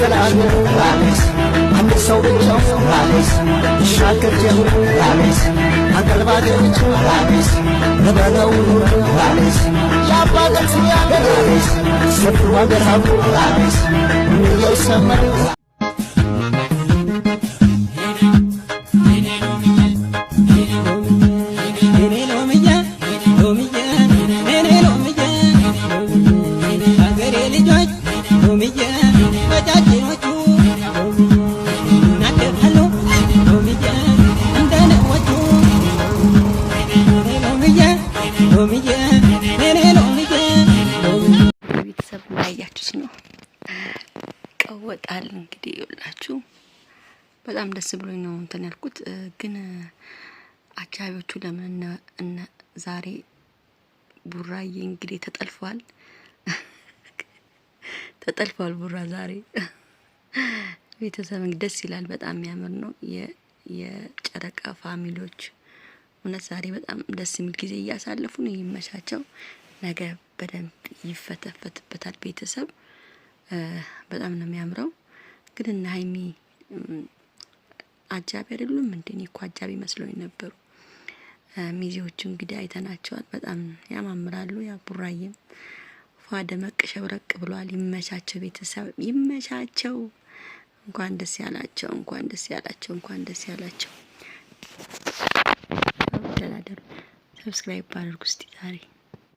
ተላለ ራሜስ አንድ ሰው ብቻው ራሜስ ይሻገር ጀምሮ ራሜስ አንቀልባ ገብቶ ራሜስ ለበለው ራሜስ ያባገር ሲያገር ራሜስ ሰፍሩ አገር ሀቡ ራሜስ ምንየው ሰመር ቤተሰብ ላያችሁት ነው ቀወጣል እንግዲህ ይላችሁ በጣም ደስ ብሎኝ ነው እንትን ያልኩት ግን አጃቢዎቹ ለምን እነ ዛሬ ቡራዬ እንግዲህ ተጠልፏል ቡራ ዛሬ ቤተሰብ ደስ ይላል በጣም የሚያምር ነው የጨረቃ ፋሚሊዎች እውነት ዛሬ በጣም ደስ የሚል ጊዜ እያሳለፉ ነው ይመቻቸው ነገ በደንብ ይፈተፈትበታል ቤተሰብ በጣም ነው የሚያምረው ግን እና ሃይሚ አጃቢ አይደሉም እንደኔ እኮ አጃቢ መስሎኝ ነበሩ ሚዜዎቹ እንግዲህ አይተናቸዋል በጣም ያማምራሉ ያ ቡራዬም ፏደመቅ ሸብረቅ ብሏል ይመቻቸው ቤተሰብ ይመቻቸው እንኳን ደስ ያላቸው ሰብስክራይብ አድርጉ እስቲ ዛሬ